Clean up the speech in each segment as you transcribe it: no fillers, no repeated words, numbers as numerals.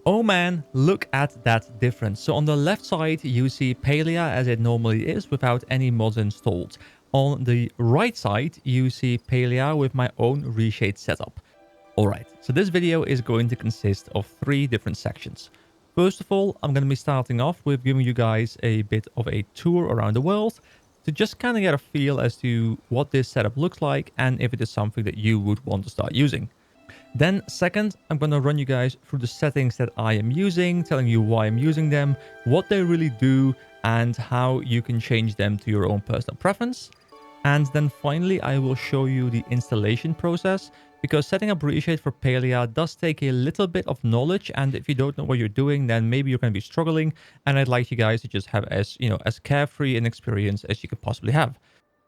Oh man, look at that difference. So on the left side, you see PALIA as it normally is without any mods installed. On the right side, you see PALIA with my own Reshade setup. Alright, so this video is going to consist of 3 different sections. First of all, I'm going to be starting off with giving you guys a bit of a tour around the world to just kind of get a feel as to what this setup looks like and if it is something that you would want to start using. Then second, I'm going to run you guys through the settings that I am using, telling you why I'm using them, what they really do, and how you can change them to your own personal preference. And then finally, I will show you the installation process, because setting up Reshade for PALIA does take a little bit of knowledge, and if you don't know what you're doing, then maybe you're going to be struggling, and I'd like you guys to just have as carefree an experience as you could possibly have.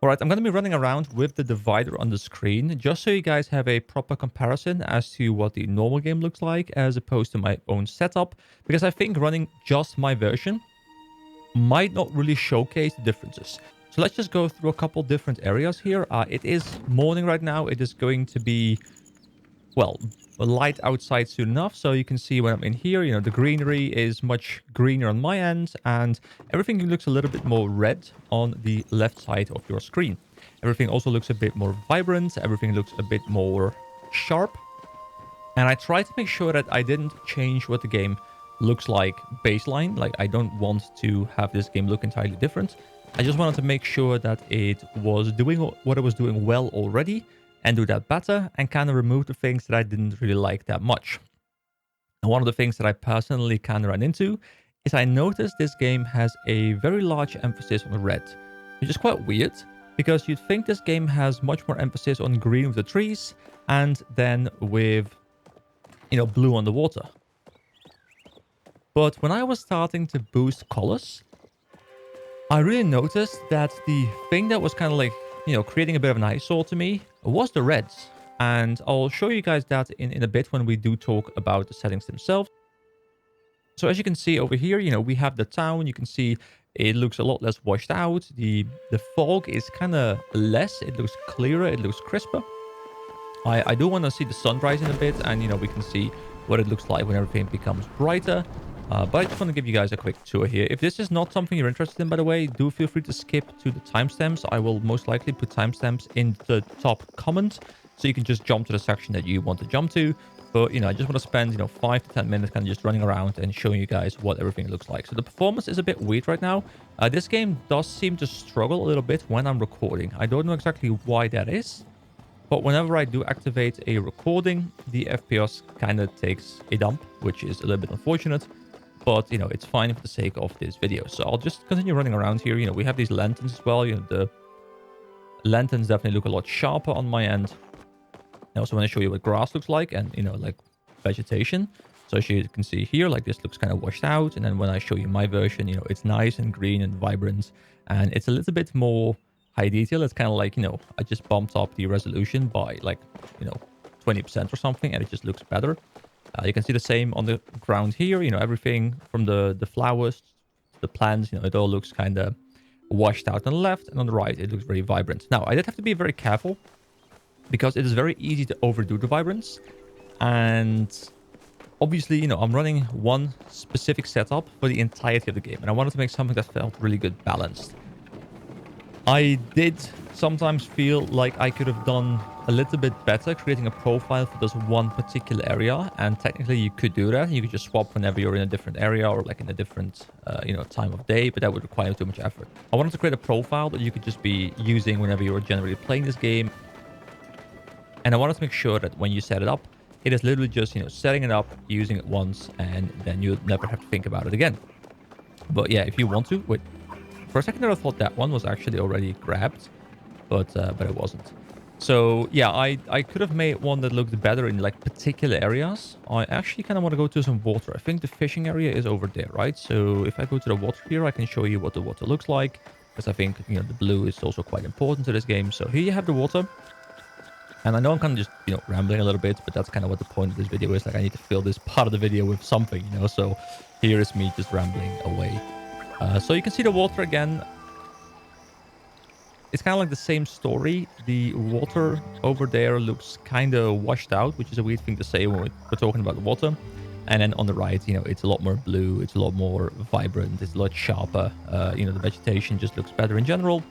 Alright, I'm going to be running around with the divider on the screen, just so you guys have a proper comparison as to what the normal game looks like, as opposed to my own setup, because I think running just my version might not really showcase the differences. So let's just go through a couple different areas here. It is morning right now. It is going to be, well, light outside soon enough. So you can see when I'm in here, the greenery is much greener on my end, and everything looks a little bit more red on the left side of your screen. Everything also looks a bit more vibrant. Everything looks a bit more sharp. And I tried to make sure that I didn't change what the game looks like baseline. Like, I don't want to have this game look entirely different. I just wanted to make sure that it was doing what it was doing well already and do that better, and kind of remove the things that I didn't really like that much. And one of the things that I personally kind of ran into is I noticed this game has a very large emphasis on red, which is quite weird, because you'd think this game has much more emphasis on green with the trees and then with, blue on the water. But when I was starting to boost colors, I really noticed that the thing that was kind of like, creating a bit of an eyesore to me was the reds. And I'll show you guys that in a bit when we do talk about the settings themselves. So as you can see over here, we have the town. You can see it looks a lot less washed out. The fog is kind of less. It looks clearer. It looks crisper. I do want to see the sunrise in a bit, and, we can see what it looks like when everything becomes brighter. But I just want to give you guys a quick tour here. If this is not something you're interested in, by the way, do feel free to skip to the timestamps. I will most likely put timestamps in the top comment, so you can just jump to the section that you want to jump to. But, I just want to spend, 5 to 10 minutes kind of just running around and showing you guys what everything looks like. So the performance is a bit weird right now. This game does seem to struggle a little bit when I'm recording. I don't know exactly why that is, but whenever I do activate a recording, the FPS kind of takes a dump, which is a little bit unfortunate. But, it's fine for the sake of this video. So I'll just continue running around here. We have these lanterns as well. The lanterns definitely look a lot sharper on my end. I also want to show you what grass looks like and, like vegetation. So as you can see here, like, this looks kind of washed out. And then when I show you my version, it's nice and green and vibrant. And it's a little bit more high detail. It's kind of like, I just bumped up the resolution by like, 20% or something, and it just looks better. You can see the same on the ground here. Everything from the flowers, the plants, it all looks kind of washed out on the left, and on the right, it looks very vibrant. Now, I did have to be very careful because it is very easy to overdo the vibrance. And obviously, I'm running one specific setup for the entirety of the game, and I wanted to make something that felt really good balanced. I did sometimes feel like I could have done a little bit better creating a profile for this one particular area, and technically you could do that. You could just swap whenever you're in a different area or like in a different time of day, but that would require too much effort. I wanted to create a profile that you could just be using whenever you're generally playing this game, and I wanted to make sure that when you set it up, it is literally just setting it up, using it once, and then you never have to think about it again. But yeah, if you want to, wait. For a second, I thought that one was actually already grabbed, but it wasn't. So yeah, I could have made one that looked better in like particular areas. I actually kind of want to go to some water. I think the fishing area is over there, right? So if I go to the water here, I can show you what the water looks like, because I think the blue is also quite important to this game. So here you have the water, and I know I'm kind of just rambling a little bit, but that's kind of what the point of this video is. Like, I need to fill this part of the video with something, So here is me just rambling away. So you can see the water again. It's kind of like the same story. The water over there looks kind of washed out, which is a weird thing to say when we're talking about the water. And then on the right, it's a lot more blue. It's a lot more vibrant. It's a lot sharper. The vegetation just looks better in general.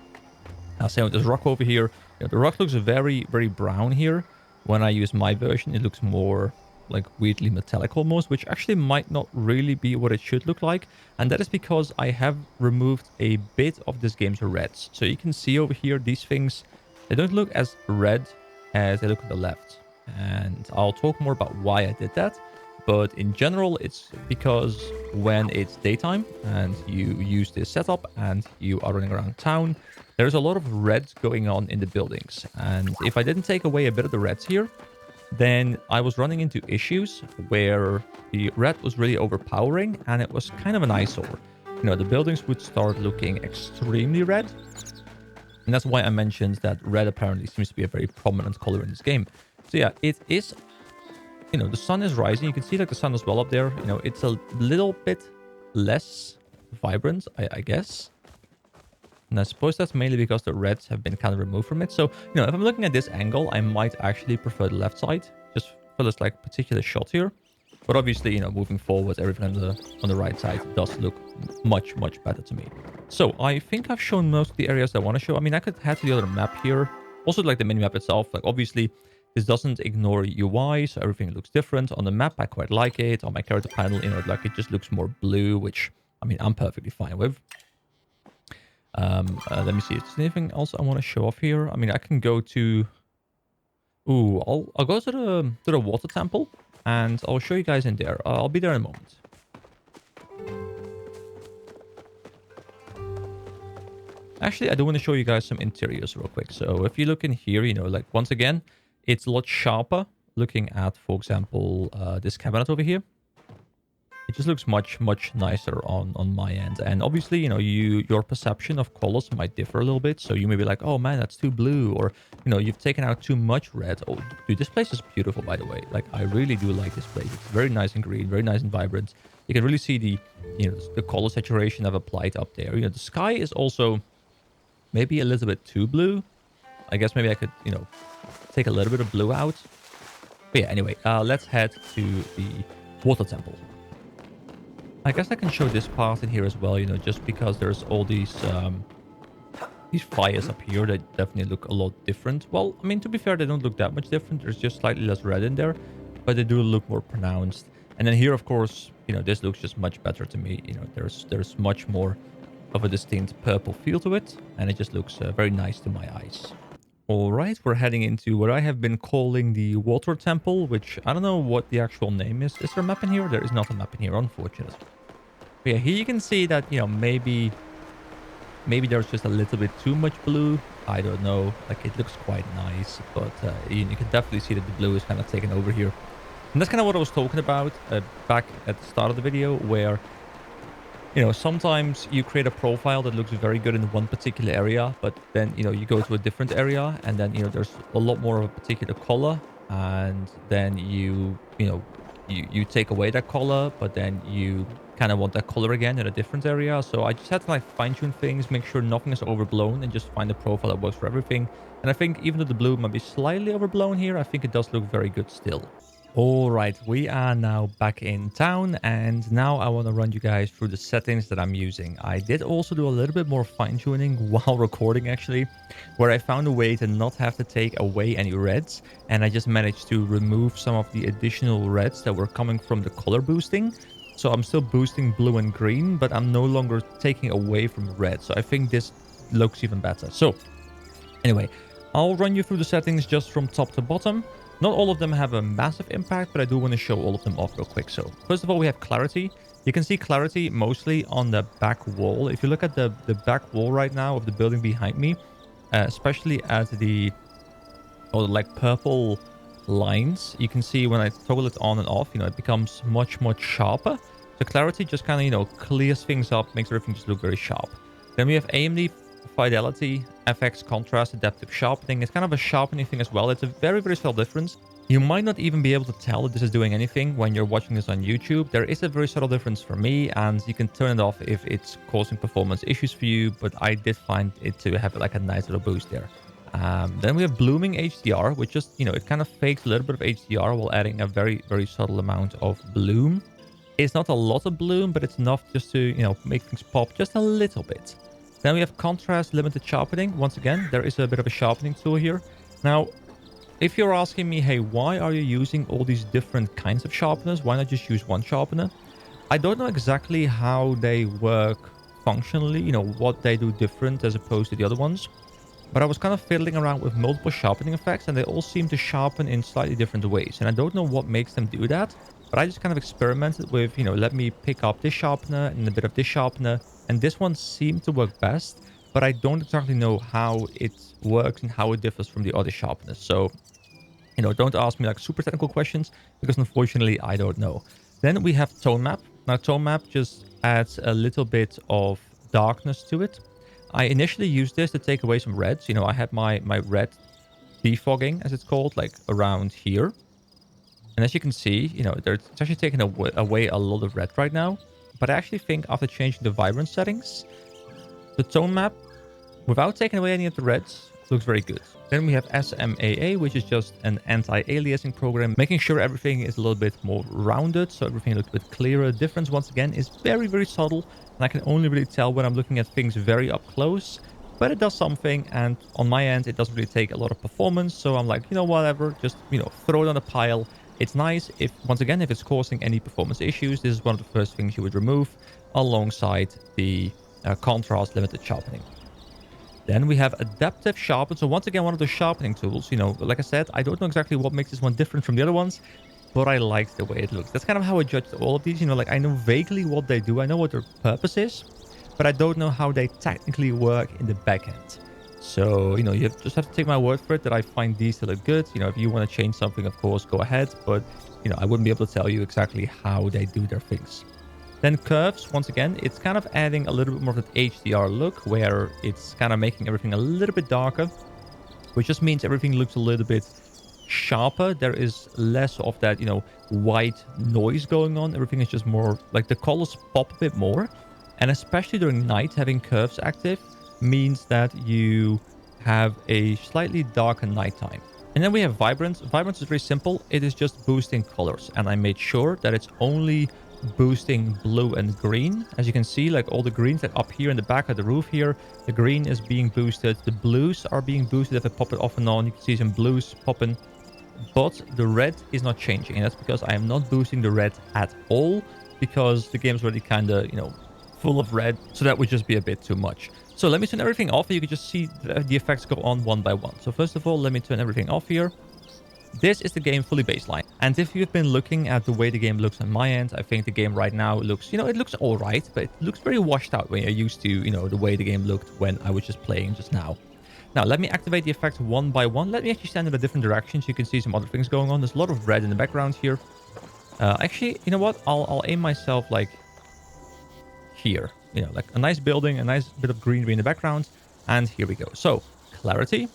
Same with this rock over here. The rock looks very, very brown here. When I use my version, it looks more like weirdly metallic almost, which actually might not really be what it should look like. And that is because I have removed a bit of this game's reds. So you can see over here, these things, they don't look as red as they look on the left. And I'll talk more about why I did that. But in general, it's because when it's daytime and you use this setup and you are running around town, there's a lot of red going on in the buildings. And if I didn't take away a bit of the reds here, then I was running into issues where the red was really overpowering and it was kind of an eyesore. The buildings would start looking extremely red. And that's why I mentioned that red apparently seems to be a very prominent color in this game. So yeah, it is, the sun is rising. You can see like the sun as well up there. It's a little bit less vibrant, I guess. And I suppose that's mainly because the reds have been kind of removed from it. So, if I'm looking at this angle, I might actually prefer the left side, just for this like particular shot here. But obviously, moving forward, everything on the right side does look much, much better to me. So I think I've shown most of the areas I want to show. I mean, I could head to the other map here. Also, like the mini-map itself, like obviously, this doesn't ignore UI, so everything looks different. On the map, I quite like it. On my character panel, like it just looks more blue, which, I mean, I'm perfectly fine with. Let me see. Is there anything else I want to show off here? I mean, I can go to... Ooh, I'll go to the water temple, and I'll show you guys in there. I'll be there in a moment. Actually, I do want to show you guys some interiors real quick. So if you look in here, like once again, it's a lot sharper looking at, for example, this cabinet over here. It just looks much, much nicer on my end. And obviously, your perception of colors might differ a little bit. So you may be like, oh man, that's too blue. Or, you've taken out too much red. Oh, dude, this place is beautiful, by the way. Like, I really do like this place. It's very nice and green, very nice and vibrant. You can really see the color saturation I've applied up there. The sky is also maybe a little bit too blue. I guess maybe I could, take a little bit of blue out. But yeah, anyway, let's head to the water temple. I guess I can show this part in here as well, just because there's all these fires up here that definitely look a lot different. Well, I mean, to be fair, they don't look that much different. There's just slightly less red in there, but they do look more pronounced. And then here, of course, this looks just much better to me. There's much more of a distinct purple feel to it, and it just looks very nice to my eyes. All right, we're heading into what I have been calling the Water Temple, which I don't know what the actual name is. Is there a map in here? There is not a map in here, unfortunately. But yeah, here you can see that, maybe there's just a little bit too much blue. I don't know. Like, it looks quite nice, but you can definitely see that the blue is kind of taken over here. And that's kind of what I was talking about back at the start of the video, where sometimes you create a profile that looks very good in one particular area, but then, you go to a different area and then, there's a lot more of a particular color, and then you take away that color, but then you kind of want that color again in a different area. So I just had to like fine tune things, make sure nothing is overblown, and just find a profile that works for everything. And I think even though the blue might be slightly overblown here, I think it does look very good still. All right, we are now back in town, and now I want to run you guys through the settings that I'm using. I did also do a little bit more fine-tuning while recording, actually, where I found a way to not have to take away any reds, and I just managed to remove some of the additional reds that were coming from the color boosting. So I'm still boosting blue and green, but I'm no longer taking away from red. So I think this looks even better. So anyway, I'll run you through the settings just from top to bottom. Not all of them have a massive impact, but I do want to show all of them off real quick. So first of all, we have clarity. You can see clarity mostly on the back wall. If you look at the back wall right now of the building behind me, especially at the like purple lines, you can see when I toggle it on and off, it becomes much, much sharper. So clarity just kind of, clears things up, makes everything just look very sharp. Then we have AMD fidelity, FX contrast, adaptive sharpening. It's kind of a sharpening thing as well. It's a very, very subtle difference. You might not even be able to tell that this is doing anything when you're watching this on YouTube. There is a very subtle difference for me, and you can turn it off if it's causing performance issues for you, but I did find it to have like a nice little boost there. Then we have blooming HDR, which just, it kind of fakes a little bit of HDR while adding a very, very subtle amount of bloom. It's not a lot of bloom, but it's enough just to, make things pop just a little bit. Then we have contrast limited sharpening. Once again, there is a bit of a sharpening tool here. Now, if you're asking me, hey, why are you using all these different kinds of sharpeners? Why not just use one sharpener? I don't know exactly how they work functionally, what they do different as opposed to the other ones. But I was kind of fiddling around with multiple sharpening effects, and they all seem to sharpen in slightly different ways. And I don't know what makes them do that, but I just kind of experimented with, let me pick up this sharpener and a bit of this sharpener. And this one seemed to work best, but I don't exactly know how it works and how it differs from the other sharpeners. So, don't ask me like super technical questions, because unfortunately I don't know. Then we have tone map. Now, tone map just adds a little bit of darkness to it. I initially used this to take away some reds. I had my red defogging, as it's called, like around here. And as you can see, it's actually taking away a lot of red right now. But I actually think after changing the vibrance settings, the tone map, without taking away any of the reds, looks very good. Then we have SMAA, which is just an anti-aliasing program, making sure everything is a little bit more rounded, so everything looks a bit clearer. The difference, once again, is very, very subtle, and I can only really tell when I'm looking at things very up close, but it does something, and on my end, it doesn't really take a lot of performance, so I'm like, whatever, just, throw it on a pile. It's nice if, once again, if it's causing any performance issues, this is one of the first things you would remove alongside the contrast limited sharpening. Then we have adaptive sharpen. So once again, one of the sharpening tools. Like I said, I don't know exactly what makes this one different from the other ones, but I like the way it looks. That's kind of how I judge all of these. Like I know vaguely what they do. I know what their purpose is, but I don't know how they technically work in the back end. So, you just have to take my word for it that I find these to look good. If you want to change something, of course, go ahead. But, I wouldn't be able to tell you exactly how they do their things. Then curves, once again, it's kind of adding a little bit more of that HDR look, where it's kind of making everything a little bit darker, which just means everything looks a little bit sharper. There is less of that, white noise going on. Everything is just more like the colors pop a bit more. And especially during night, having curves active means that you have a slightly darker nighttime. And then we have vibrance. Vibrance is very simple. It is just boosting colors. And I made sure that it's only boosting blue and green. As you can see, like all the greens that up here in the back of the roof here, the green is being boosted. The blues are being boosted. If I pop it off and on, you can see some blues popping. But the red is not changing. And that's because I am not boosting the red at all, because the game's already kind of, full of red. So that would just be a bit too much. So let me turn everything off, and you can just see the effects go on one by one. So first of all, let me turn everything off here. This is the game fully baseline. And if you've been looking at the way the game looks on my end, I think the game right now looks, it looks all right, but it looks very washed out when you're used to, the way the game looked when I was just playing just now. Now, let me activate the effects one by one. Let me actually stand in a different direction so you can see some other things going on. There's a lot of red in the background here. Actually, you know what? I'll aim myself like here. Like a nice building, a nice bit of greenery in the background. And here we go. So, clarity.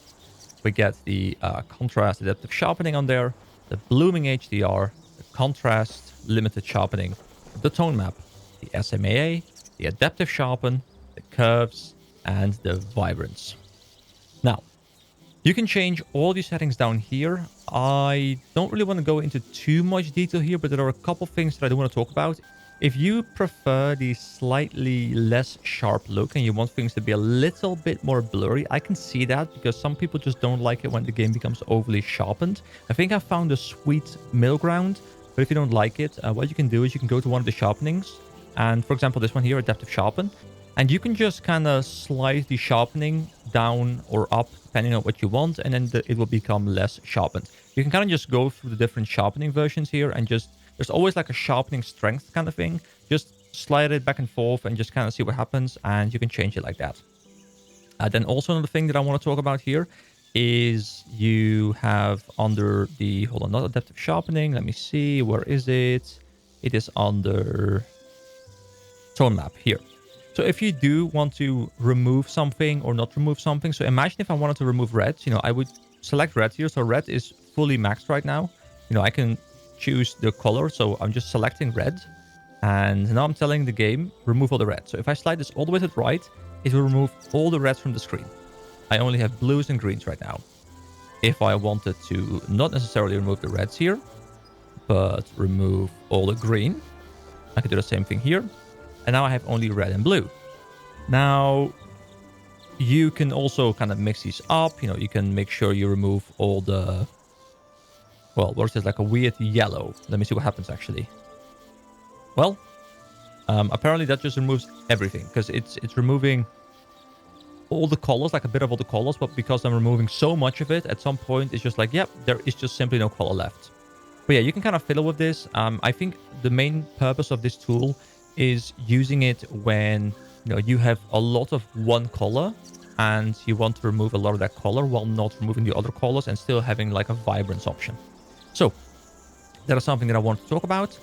We get the contrast adaptive sharpening on there, the blooming HDR, the contrast limited sharpening, the tone map, the SMAA, the adaptive sharpen, the curves, and the vibrance. Now, you can change all these settings down here. I don't really want to go into too much detail here, but there are a couple things that I do want to talk about. If you prefer the slightly less sharp look and you want things to be a little bit more blurry, I can see that, because some people just don't like it when the game becomes overly sharpened. I think I found a sweet middle ground, but if you don't like it, what you can do is you can go to one of the sharpenings, and for example, this one here, Adaptive Sharpen, and you can just kind of slide the sharpening down or up, depending on what you want, and then it will become less sharpened. You can kind of just go through the different sharpening versions here and just... There's always like a sharpening strength kind of thing. Just slide it back and forth and just kind of see what happens, and you can change it like that. Then also another thing that I want to talk about here is you have under the... Hold on, not adaptive sharpening. Let me see. Where is it? It is under tone map here. So if you do want to remove something or not remove something. So imagine if I wanted to remove red, I would select red here. So red is fully maxed right now. I can choose the color, so I'm just selecting red, and now I'm telling the game remove all the red. So if I slide this all the way to the right, it will remove all the reds from the screen. I only have blues and greens right now. If I wanted to not necessarily remove the reds here, but remove all the green, I could do the same thing here. And now I have only red and blue. Now, you can also kind of mix these up. You know, you can make sure you remove all the... Well, what is this? Like a weird yellow. Let me see what happens, actually. Well, apparently that just removes everything. Because it's removing all the colors, like a bit of all the colors. But because I'm removing so much of it, at some point, it's just like, yep, there is just simply no color left. But yeah, you can kind of fiddle with this. I think the main purpose of this tool is using it when you have a lot of one color and you want to remove a lot of that color while not removing the other colors and still having like a vibrance option. So that is something that I want to talk about.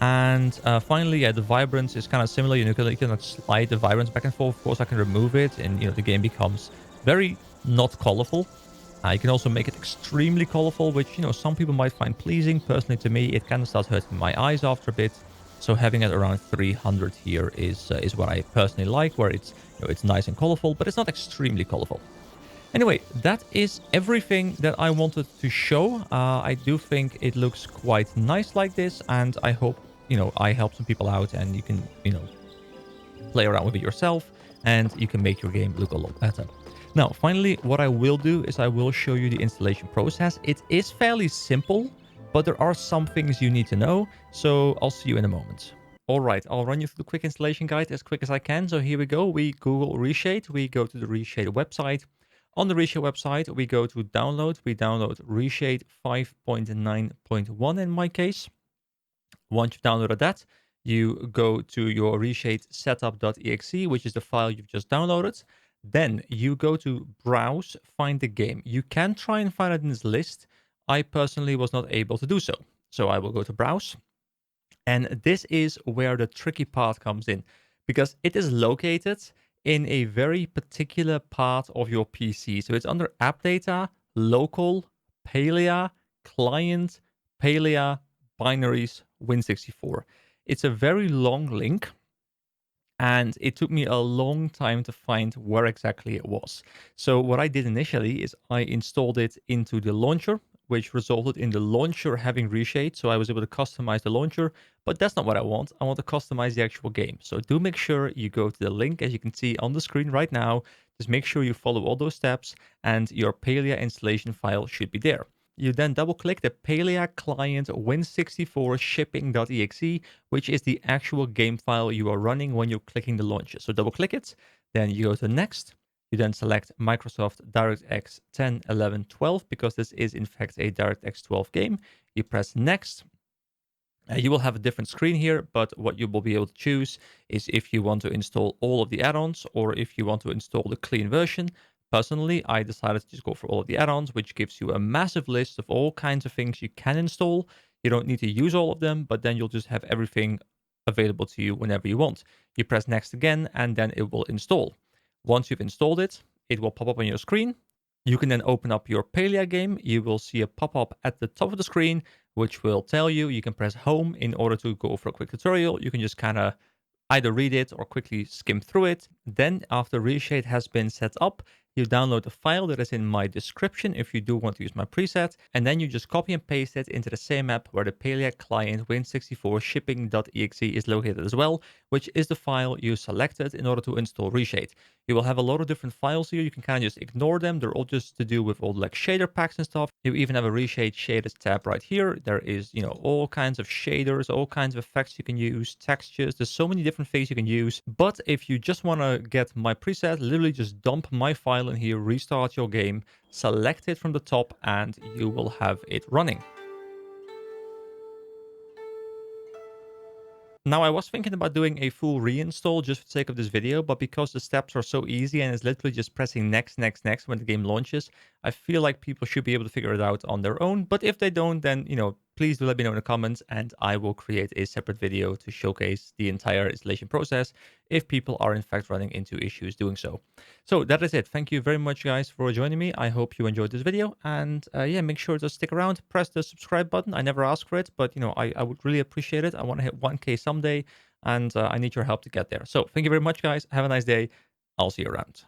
And finally, yeah, the vibrance is kind of similar. You can like slide the vibrance back and forth. Of course, I can remove it, and the game becomes very not colorful. You can also make it extremely colorful, which some people might find pleasing. Personally, to me, it kind of starts hurting my eyes after a bit. So having it around 300 here is what I personally like, where it's it's nice and colorful, but it's not extremely colorful. Anyway, that is everything that I wanted to show. I do think it looks quite nice like this, and I hope I help some people out, and you can play around with it yourself, and you can make your game look a lot better. Now, finally, what I will do is I will show you the installation process. It is fairly simple, but there are some things you need to know, so I'll see you in a moment. All right, I'll run you through the quick installation guide as quick as I can. So here we go. We Google Reshade. We go to the Reshade website. On the Reshade website, we go to download. We download Reshade 5.9.1 in my case. Once you've downloaded that, you go to your Reshade setup.exe, which is the file you've just downloaded. Then you go to browse, find the game. You can try and find it in this list. I personally was not able to do so. So I will go to browse. And this is where the tricky part comes in, because it is located in a very particular part of your PC. So it's under app data, local, PALIA, client, PALIA, binaries, Win64. It's a very long link, and it took me a long time to find where exactly it was. So what I did initially is I installed it into the launcher, which resulted in the launcher having Reshade. So I was able to customize the launcher, but that's not what I want. I want to customize the actual game. So do make sure you go to the link, as you can see on the screen right now. Just make sure you follow all those steps, and your PALIA installation file should be there. You then double click the PALIA client Win64 shipping.exe, which is the actual game file you are running when you're clicking the launcher. So double click it, then you go to next. You then select Microsoft DirectX 10, 11, 12, because this is in fact a DirectX 12 game. You press next. You will have a different screen here, but what you will be able to choose is if you want to install all of the add-ons or if you want to install the clean version. Personally, I decided to just go for all of the add-ons, which gives you a massive list of all kinds of things you can install. You don't need to use all of them, but then you'll just have everything available to you whenever you want. You press next again, and then it will install. Once you've installed it, it will pop up on your screen. You can then open up your PALIA game. You will see a pop-up at the top of the screen, which will tell you can press home in order to go for a quick tutorial. You can just kind of either read it or quickly skim through it. Then after Reshade has been set up, you download the file that is in my description if you do want to use my preset, and then you just copy and paste it into the same app where the PALIA client Win64 shipping.exe is located as well, which is the file you selected in order to install Reshade. You will have a lot of different files here. You can kind of just ignore them. They're all just to do with all like shader packs and stuff. You even have a Reshade shaders tab right here. There is, all kinds of shaders, all kinds of effects you can use, textures. There's so many different things you can use. But if you just want to get my preset, literally just dump my file in here, restart your game, select it from the top, and you will have it running. Now, I was thinking about doing a full reinstall just for the sake of this video, but because the steps are so easy and it's literally just pressing next, next, next when the game launches, I feel like people should be able to figure it out on their own. But if they don't, then, please do let me know in the comments, and I will create a separate video to showcase the entire installation process if people are in fact running into issues doing so. So that is it. Thank you very much, guys, for joining me. I hope you enjoyed this video, and yeah, make sure to stick around, press the subscribe button. I never ask for it, but I would really appreciate it. I want to hit 1K someday, and I need your help to get there. So thank you very much, guys. Have a nice day. I'll see you around.